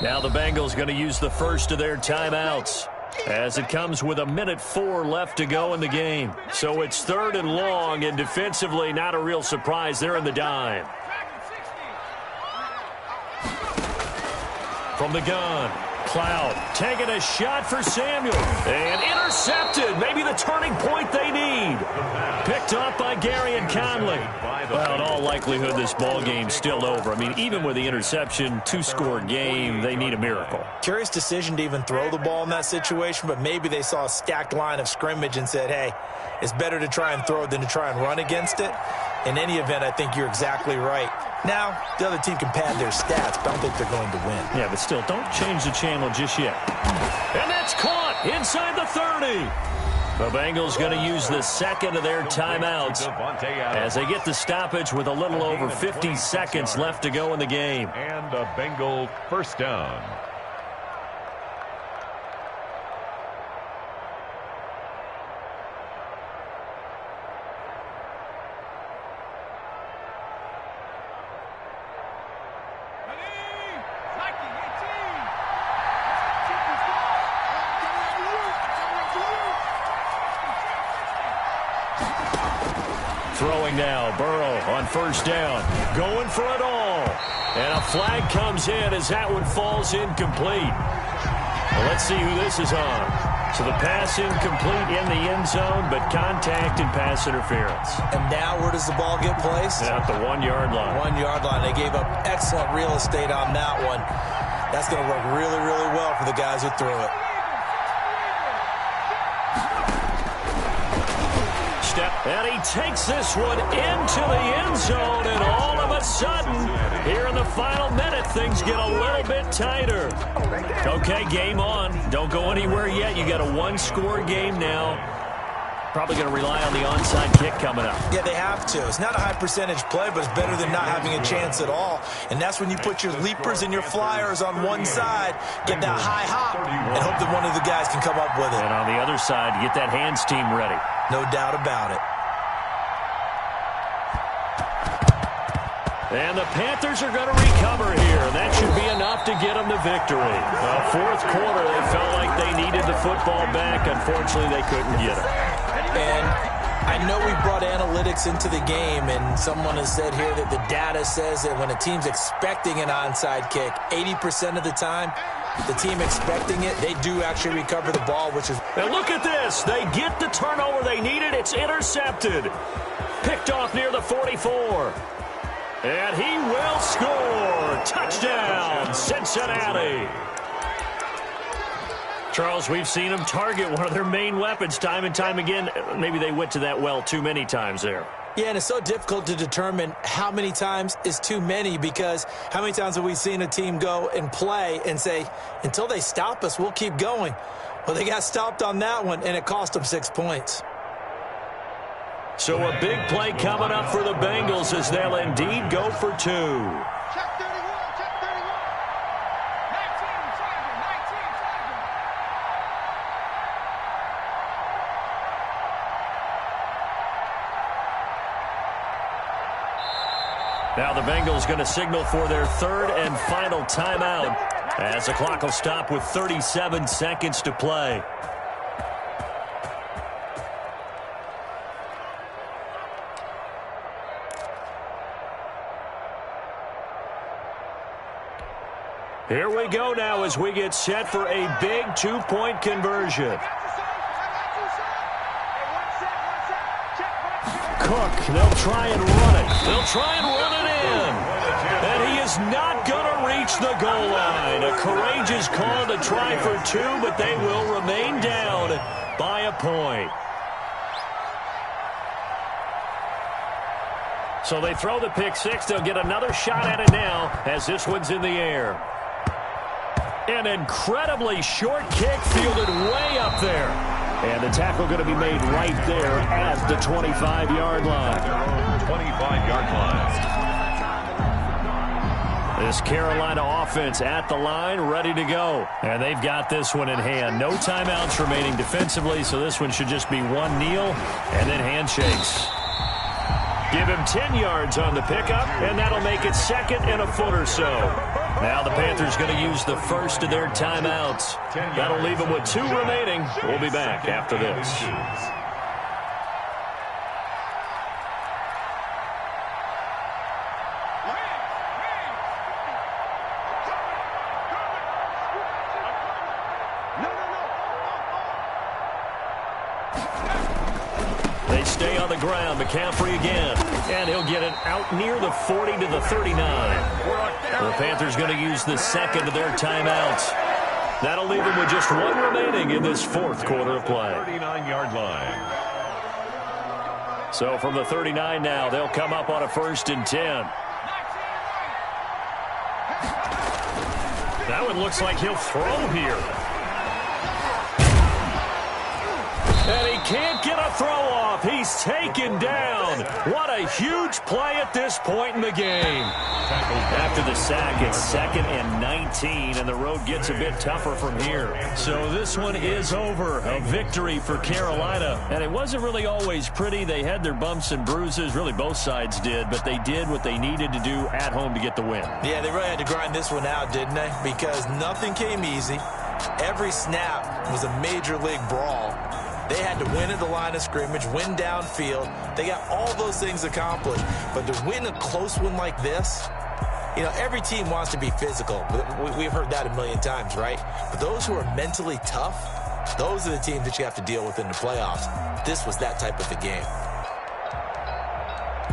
Now the Bengals going to use the first of their timeouts, as it comes with 1:04 left to go in the game. So it's third and long, and defensively not a real surprise. They're in the dime. From the gun, Cloud taking a shot for Samuel. And intercepted. Maybe the turning point they need. Picked off by Gary and Conley. Well, in all likelihood, this ball game's still over. I mean, even with the interception, 2-score game, they need a miracle. Curious decision to even throw the ball in that situation, but maybe they saw a stacked line of scrimmage and said, hey, it's better to try and throw than to try and run against it. In any event, I think you're exactly right. Now, the other team can pad their stats, but I don't think they're going to win. Yeah, but still, don't change the channel just yet. And that's caught inside the 30. The Bengals going to use the second of their timeouts as they get the stoppage with a little over 50 seconds left to go in the game. And a Bengal first down. Throwing now, Burrow on first down, going for it all. And a flag comes in as that one falls incomplete. Well, let's see who this is on. So the pass incomplete in the end zone, but contact and pass interference. And now where does the ball get placed? At the 1-yard line. 1-yard line. They gave up excellent real estate on that one. That's going to work really, really well for the guys who threw it. And he takes this one into the end zone, and all of a sudden, here in the final minute, things get a little bit tighter. Okay, game on. Don't go anywhere yet. You got a 1-score game now. Probably going to rely on the onside kick coming up. Yeah, they have to. It's not a high percentage play, but it's better than not having a chance at all. And that's when you put your leapers and your flyers on one side, get that high hop, and hope that one of the guys can come up with it. And on the other side, get that hands team ready. No doubt about it. And the Panthers are going to recover here. That should be enough to get them the victory. Fourth quarter, they felt like they needed the football back. Unfortunately, they couldn't get it. And I know we brought analytics into the game, and someone has said here that the data says that when a team's expecting an onside kick, 80% of the time, the team expecting it, they do actually recover the ball, which is... And look at this. They get the turnover they needed. It's intercepted. Picked off near the 44. And he will score. Touchdown, Cincinnati. Charles, we've seen them target one of their main weapons time and time again. Maybe they went to that well too many times there. Yeah, and it's so difficult to determine how many times is too many, because how many times have we seen a team go and play and say, until they stop us, we'll keep going. Well, they got stopped on that one, and it cost them 6 points. So a big play coming up for the Bengals as they'll indeed go for 2. Check 31, check 31. 19, Tiger, 19, Tiger. Now the Bengals going to signal for their third and final timeout as the clock will stop with 37 seconds to play. Here we go now as we get set for a big two-point conversion. Cook, they'll try and run it. They'll try and run it in. And he is not going to reach the goal line. A courageous call to try for two, but they will remain down by a point. So they throw the pick six. They'll get another shot at it now as this one's in the air. An incredibly short kick fielded way up there. And the tackle going to be made right there at the 25-yard line. 25-yard line. This Carolina offense at the line, ready to go. And they've got this one in hand. No timeouts remaining defensively, so this one should just be one kneel and then handshakes. Give him 10 yards on the pickup, and that'll make it second and a foot or so. Now the Panthers going to use the first of their timeouts. That'll leave them with two remaining. We'll be back after this. They stay on the ground. McCaffrey again. And he'll get it out near the 40 to the 39. The Panthers going to use the second of their timeouts. That'll leave them with just one remaining in this fourth quarter of play. 39-yard line. So from the 39 now, they'll come up on a 1st and 10. That one looks like he'll throw here. And he can't get a throw off. He's taken down. What a huge play at this point in the game. After the sack, it's 2nd and 19, and the road gets a bit tougher from here. So this one is over. A victory for Carolina. And it wasn't really always pretty. They had their bumps and bruises. Really, both sides did. But they did what they needed to do at home to get the win. Yeah, they really had to grind this one out, didn't they? Because nothing came easy. Every snap was a major league brawl. They had to win at the line of scrimmage, win downfield. They got all those things accomplished. But to win a close one like this, you know, every team wants to be physical. We've heard that a million times, right? But those who are mentally tough, those are the teams that you have to deal with in the playoffs. This was that type of a game.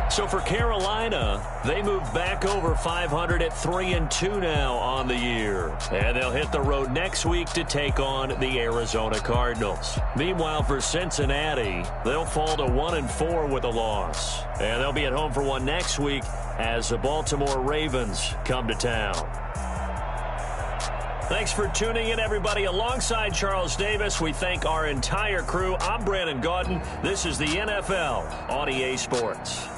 So for Carolina, they move back over 500 at 3-2 now on the year. And they'll hit the road next week to take on the Arizona Cardinals. Meanwhile, for Cincinnati, they'll fall to 1-4 with a loss. And they'll be at home for one next week as the Baltimore Ravens come to town. Thanks for tuning in, everybody. Alongside Charles Davis, we thank our entire crew. I'm Brandon Gaudin. This is the NFL on EA Sports.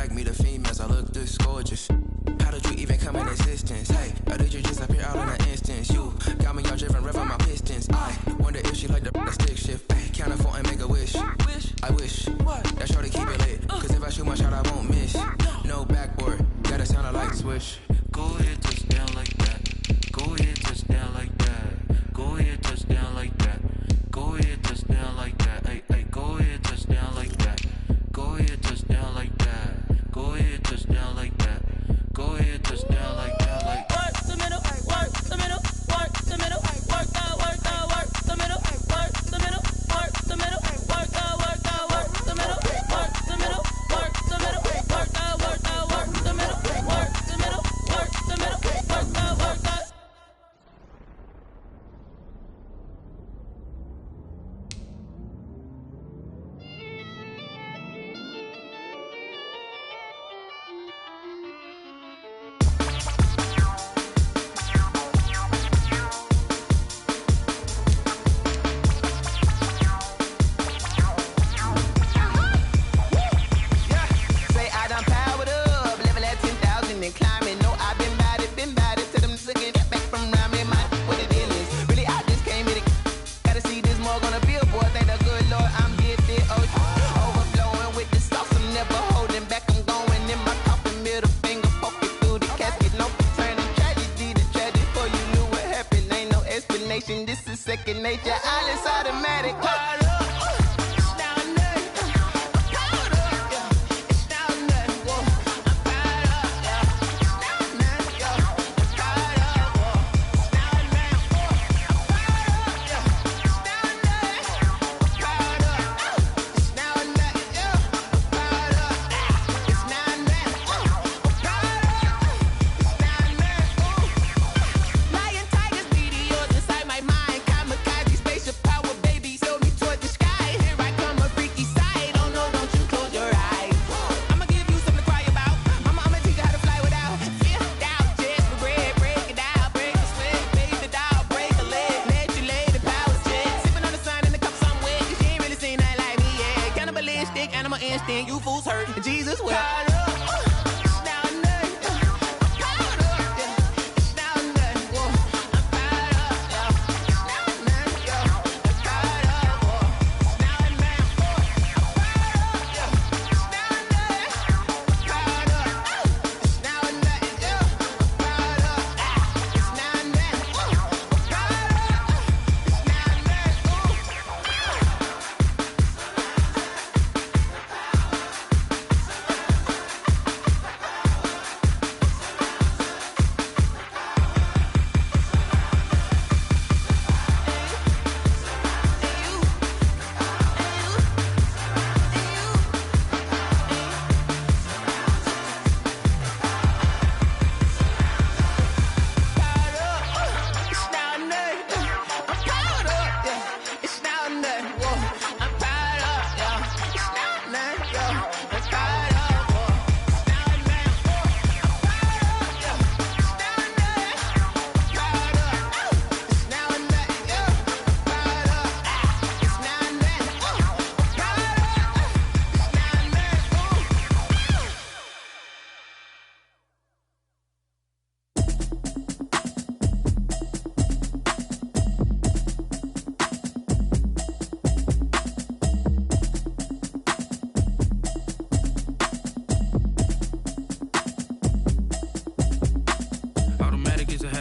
like me, the females, I look this gorgeous. How did you even come in existence? Hey, or did you just appear out in an instance? You got me all driven, revving my pistons. I wonder if she like the stick shift. Hey, count a 4 and make a wish. I wish that shorty keep it lit. Cause if I shoot my shot, I won't miss. No backboard, gotta sound a light switch. Go ahead, touch down like that. Go ahead, touch down like that. Go ahead, touch down like that. Go ahead, touch down like that. Hey, hey, go ahead, touch down like that. Go ahead, touch down like that. Go ahead, touch down like that. Go ahead, touch down like that. Like Work the middle, work the middle, work the middle, work out, work the middle, work the middle, work the middle, work out, work the middle, work the middle, work the middle, work out, work the middle, work the middle, work the middle, work out, work out. Say I done powered up, level at 10,000 and climbing. No, I've been bad it to them looking get back from around me. My what the deal is, really I just came here to gotta see this more gonna be a boy. Thank the good Lord I'm gifted. Oh, overflowing with the sauce, I'm never holding back. I'm going in my coffin, middle finger poking through the casket. No turning tragedy to tragedy. Before you knew what happened, ain't no explanation. This is second nature, all is automatic. Powered up. Lion, tigers, meteors inside my mind. Kamikaze, spaceship power, baby, sail me toward the sky. Here I come, a freaky side. Oh no, don't you close your eyes. I'ma give you something to cry about. I'ma teach you how to fly without fear, doubt. Just for bread, break it out, break the sweat, baby, the doll, break a leg, let you lay the power jet. Sipping on the sun in the cup somewhere, 'cause she ain't really seen nothing like me yet. Cannibalistic, animal instinct, you fools hurt. Jesus well.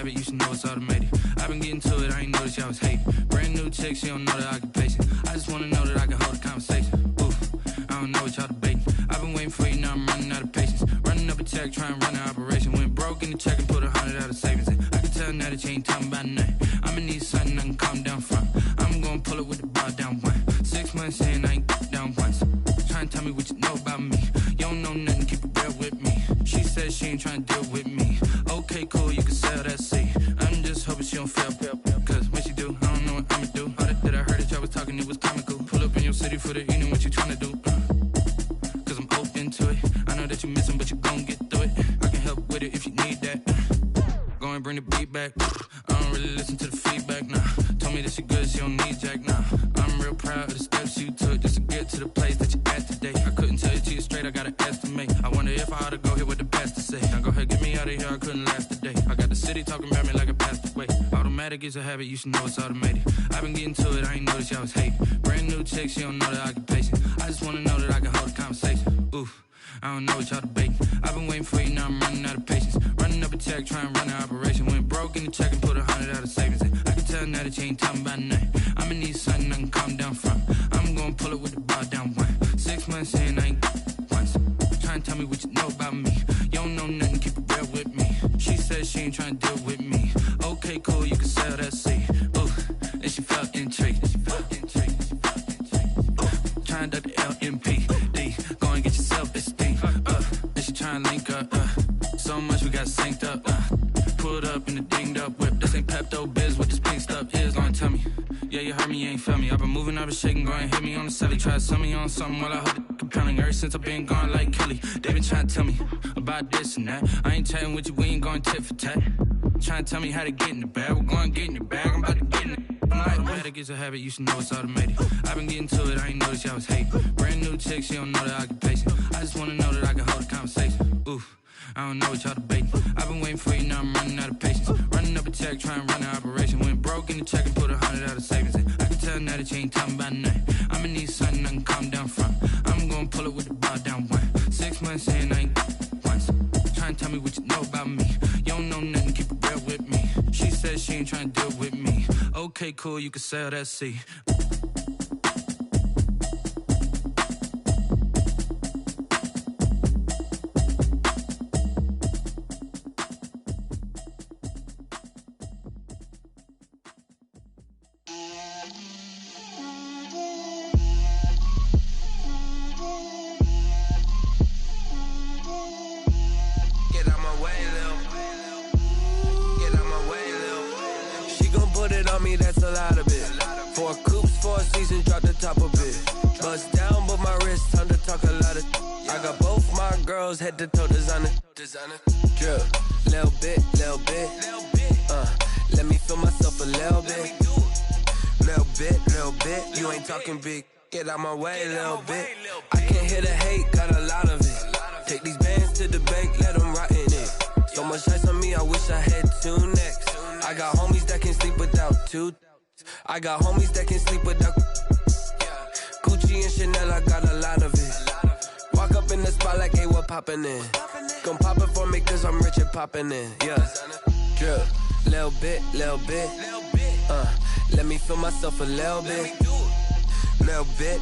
You should know it's automated. I've been getting to it, I ain't noticed y'all was hating. Brand new chick, she don't know the occupation. I just wanna know that I can hold a conversation. Oof, I don't know what y'all debating. I've been waiting for you, now I'm running out of patience. Running up a check, trying to run an operation. Went broke in the check and put 100 out of savings in. I can tell now that you ain't talking about nothing. I'ma need something I can calm down from. I'm gonna pull it with the bar down one. 6 months in, I ain't down once. Trying to tell me what you know about me. You don't know nothing, keep it real with me. She said she ain't trying to deal with me. Okay, cool, you can sell that seat. I'm just hoping she don't fail. Cause when she do, I don't know what I'ma do. All that I heard that y'all was talking, it was comical. Pull up in your city for the evening, what you trying to do? Cause I'm open to it. I know that you missing, but you gon' get through it. I can help with it if you need that. Go and bring the beat back. I don't really listen to the feedback, nah. Told me that she good, she don't need jack, nah. I'm real proud of the steps you took just to get to the place that you at today. I couldn't tell you to you straight, I gotta estimate. I wonder if I ought to go here with the pastor say. Now go ahead, get me out of here, I couldn't last a day. I got the city talking about me like a pastor way. Automatic is a habit, you should know it's automated. I've been getting to it, I ain't noticed y'all was hating. Brand new chick, she don't know the occupation. I just wanna know that I can hold a conversation. Oof, I don't know what y'all debating. I've been waiting for you, now I'm running out of patience. Running up a check, trying to run an operation. Went broke in the check and put 100 out of savings in. I can tell now that you ain't talking about nothing. I'ma need something I can calm down from. I'm gonna pull it with the bar down one. 6 months in, I ain't once. Trying to tell me what you know about me. You don't know nothing, keep it real with me. She said she ain't trying to deal with me. Okay, cool, you can sell that seed. Ooh, and she felt intrigued. Trying to duck the LMP. Go and get your self-esteem. And she trying to link up. So much we got synced up. Pulled up in the dinged up whip. This ain't Pepto Biz, what this pink stuff is. Long tell me. Yeah, you heard me, you ain't felt me. I've been moving, I've been shaking, go and hit me on the celly. Try to sell me on something while I hold it compelling. Ever since I've been gone like Kelly, they been trying to tell me about this and that. I ain't chatting with you, we ain't going tit for tat. Trying to tell me how to get in the bag. We're going to get in the bag, I'm about to get in it. Automatic is a habit, you should know it's automated. I've been getting to it, I ain't noticed y'all was hating. Brand new chick, she don't know the occupation. I just wanna know that I can hold a conversation. Oof, I don't know what y'all debating. I've been waiting for you, now I'm running out of patience. Running up a check, trying to run an operation. Went broke in the check and put 100 out of savings in. I can tell now that you ain't talking about nothing. I'ma need something I can calm down from. I'm gonna pull it with the bar down one. 6 months in, I ain't once. Trying to tell me what you know about me. You don't know nothing, keep it real with me. She said she ain't trying to deal with me. Okay, cool, you can sell that seed. That's a lot of it. 4 coops, 4 seasons, drop the top of it. Bust down, but my wrist, time to talk a lot of. I got both my girls head to toe designer. Drip, little bit. Let me feel myself a little bit. Little bit. You ain't talking big. Get out my way, little bit. I can't hear the hate, got a lot of it. Take these bands to the bank, let them rot in it. So much ice on me, I wish I had 2 necks. I got homies that can sleep without 2. I got homies that can sleep without Gucci and Chanel, I got a lot of it. Walk up in the spot like, hey, what poppin' in? Gon' pop it for me cause I'm rich and poppin' in. Yeah, drip, little bit. Let me feel myself a little bit. Little bit.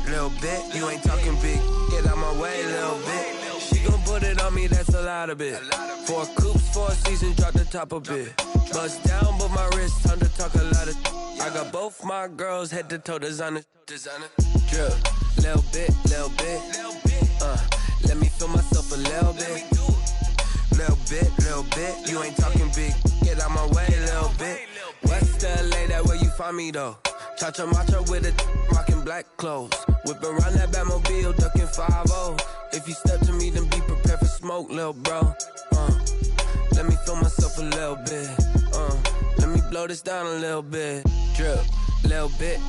You ain't talking big, get out my way, little bit. She gon' put it on me, that's a lot of it. 4 coops, 4 seasons, drop the top of it. Bust down, but my wrist, time to talk a lot of. I got both my girls head to toe designer. Drip, little bit. Let me feel myself a little bit. Little bit. You ain't talking big, get out my way, little bit. West LA, that where you find me though. Cha-cha matcha with a rockin' black clothes. Whip around that Batmobile, ducking 5-0. If you step to me, then be prepared for smoke, lil' bro. Let me feel myself a little bit. Let me blow this down a little bit. Drip, little bit.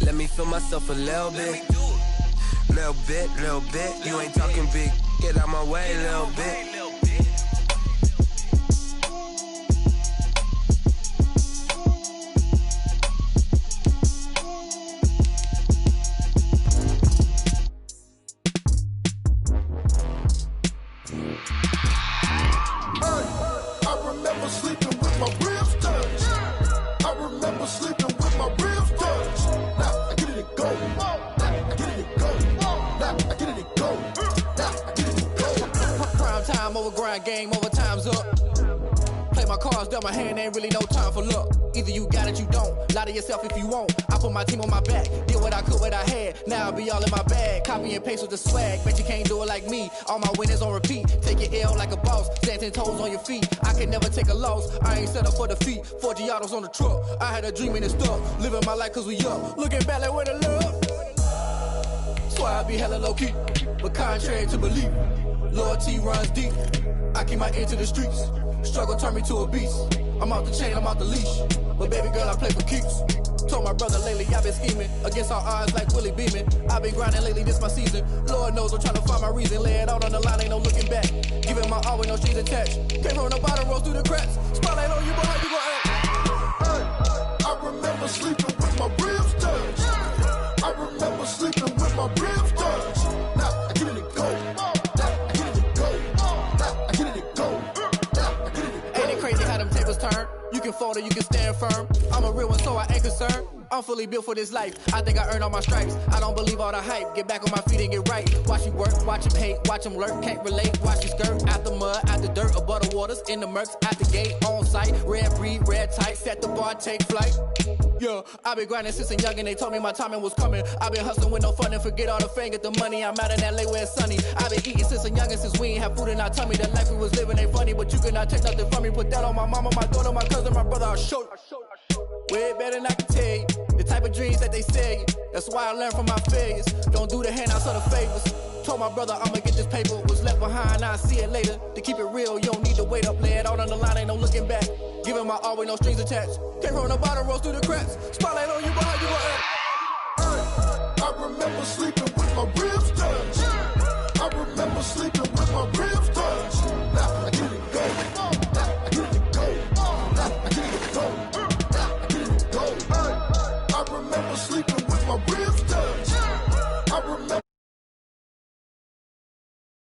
Let me feel myself a little bit. Little bit. You ain't talking big. Get out my way, little bit. Game over, time's up. Play my cards, dealt my hand, ain't really no time for luck. Either you got it, you don't. Lie to yourself if you won't. I put my team on my back, did what I could, what I had. Now I'll be all in my bag. Copy and paste with the swag, bet you can't do it like me. All my winners on repeat. Take your L like a boss, stand 10 toes on your feet. I can never take a loss, I ain't set up for defeat. 4 Giottos on the truck, I had a dream and it's stuck. Living my life cause we up, looking back like where the love. Swear I be hella low key, but contrary to belief, loyalty runs deep. I keep my ear to the streets. Struggle turned me to a beast. I'm out the chain, I'm out the leash. But baby girl, I play for keeps. Told my brother lately I've been scheming against all odds like Willie Beeman. I've been grinding lately, this my season. Lord knows I'm trying to find my reason. Lay it out on the line, ain't no looking back. Giving my all with no strings attached. Came from the bottom, rose through the cracks. Spotlight on you, but how you gon' act? Hey, I remember sleeping with my ribs touched. I remember sleeping with my ribs touched. Now I get it to go. Now I get it to go. Now I get it to go. Now I get it to go. Ain't it crazy how them tables turn? You can fold or you can stand firm. I'm a real one, so I ain't concerned. I'm fully built for this life. I think I earned all my stripes. I don't believe all the hype. Get back on my feet and get right. Watch you work, watch him hate, watch him lurk. Can't relate, watch you skirt. Out the mud, out the dirt, above the waters, in the murks, out the gate, on site. Red breed, red tight, set the bar, take flight. Yeah, I been grinding since a young and they told me my timing was coming. I been hustling with no fun and forget all the fame, get the money. I'm out in LA where it's sunny. I been eating since a young and since we ain't have food in our tummy. The life we was living ain't funny, but you cannot take nothing from me. Put that on my mama, my daughter, my cousin, my brother, I'll show you. Way better than I can tell you. The type of dreams that they sell you. That's why I learned from my failures. Don't do the handouts or the favors. Told my brother I'ma get this paper. Was left behind, I'll see it later. To keep it real, you don't need to wait up. Lay it out on the line, ain't no looking back. Giving my all with no strings attached. Came from the bottom, rose through the cracks. Spotlight on you, but how you gon' act? Hey, I remember sleeping with my ribs touched. I remember sleeping